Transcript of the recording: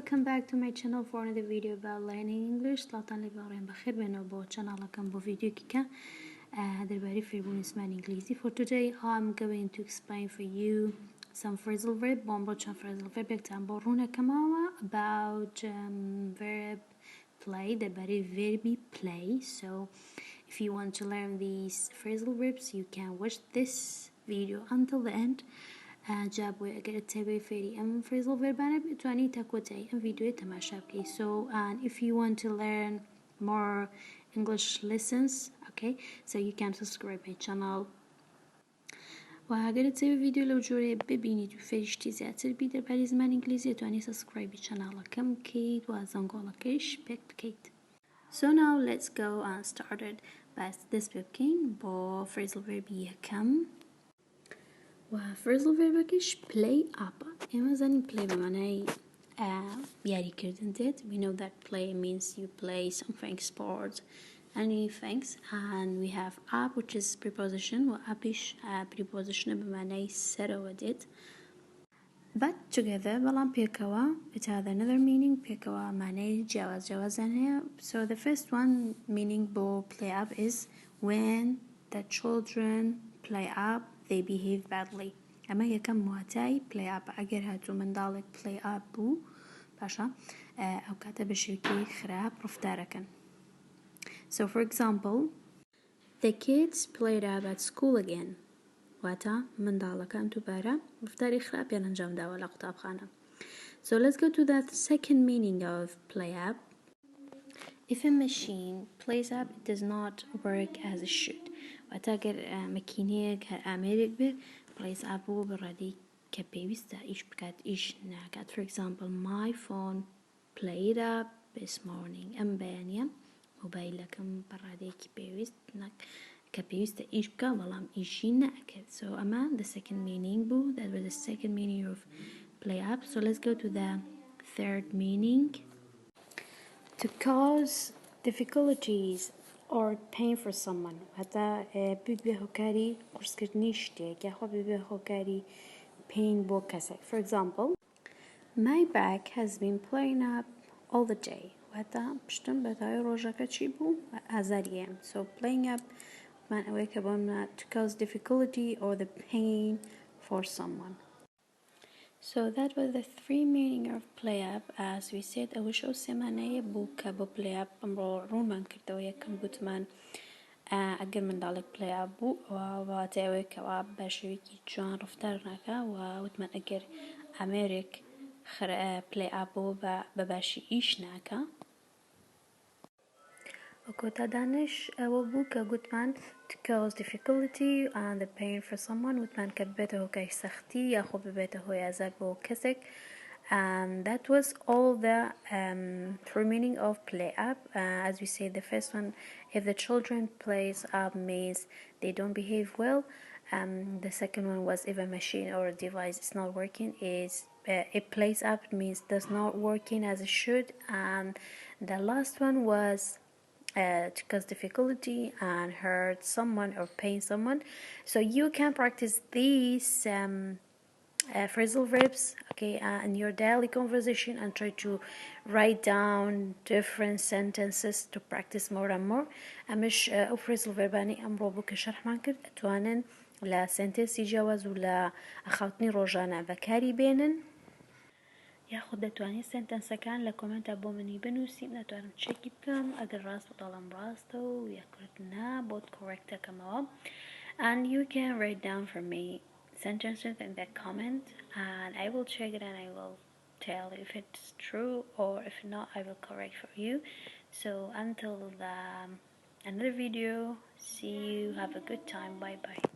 welcome back to my channel for another video about learning English. طلعتان لي بارين بخير بينو بو channel كم بو فيديو كيكا درباري في بون اسمه إنجليزي. For today I'm going to explain for you some phrasal verb. بومبوتشان phrasal verb يكتان بورونا كماوا about verb play. درباري verbi play. So if you want to learn these phrasal verbs, you can watch this video until the end. جابوا أقدر تتابعي فيري phrasal verb أنا بتواني تاكوتاي فيديو تماشى بكي. So and if you want to learn more English lessons, okay, so you can subscribe my channel. وهقدر تسوي فيديو لو جوري ببيني تفرشتي زيادة بيدر بعد زمان إنجليزي تواني subscribe channel كم كيد وزنقول كيش بكت. So now let's go and started. بس this بكين بو phrasal verb يكم. phrasal verb كيش play up. إما زين play بمعنى ياري كردن ديت. We know that play means you play something, sports, anything, and we have up which is preposition. وأبيش preposition بمعنى سروا ديت. But together بلان بيكوا it has another meaning. بيكوا معنى جواز هي. So the first one meaning بو play up is when the children play up they behave badly. أما هي كم مواتاي play up أجر هاتو من ذلك play up بو باشا أو كاتب الشركة خراب رفتاركن. So for example, the kids played up at school again. واتا من ذلك أنتو بارا رفتاري خراب ينجم دا ولا قطاب خانة. So let's go to the second meaning of play up. If a machine plays up, it does not work as it should. وتاجر ماكينة كأمريك به plays up وبردي كبيوستا إيش بكات إيش ناكات. For example, my phone played up this morning. أمبانيا موبايلكم بردي كبيوست ناك كبيوستا إيش بكا والله إيشي ناكات. So أما the second meaning بو that was the second meaning of play up. So let's go to the third meaning. To cause difficulties or pain for someone. هذا بيبه هكاري قرصكرنيشتي كأخو بيبه هكاري pain بو كسك. For example, my back has been playing up all the day. وهذا بشتم بتاعي روجك تشيبو أزاريم. So playing up من أويك بمنا to cause difficulty or the pain for someone. So that was the three meaning of play up. As we said, I will show سمانية بوكا بو play up أمرو رومان كردوية كم بوتمان أجر من ذلك play up بو وتأوي كواب بشويكي جوان رفتارناكا ووتمان أجر أمريك خر play up بو بباشي إيشناكا. وكوتا دانش وبوكا قطمان to cause difficulty and the pain for someone وتمان كبته كاي سختي ياخو ببته يازار بو كسك. And that was all the three meaning of play up. As we say, the first one, if the children plays up means they don't behave well. The second one was if a machine or a device is not working, is it plays up means does not working as it should. And the last one was to cause difficulty and hurt someone or pain someone. So you can practice these phrasal verbs, okay, in your daily conversation and try to write down different sentences to practice more and more. مش phrasal verb أني أمر بك شرح ما كرت أتوانن لا sentence يجاوز ولا أخوتني روجانا ذكاري بينن ياخد دتواني sentence كان لكومنت أبو مني بنوسي نتوانم تشيكي بكم أجر راس بطلم راستو يكرتنا بوت correct كما and you can write down for me sentences in the comment and I will check it and I will tell if it's true or if not I will correct for you. So until another video, see you, have a good time, bye bye.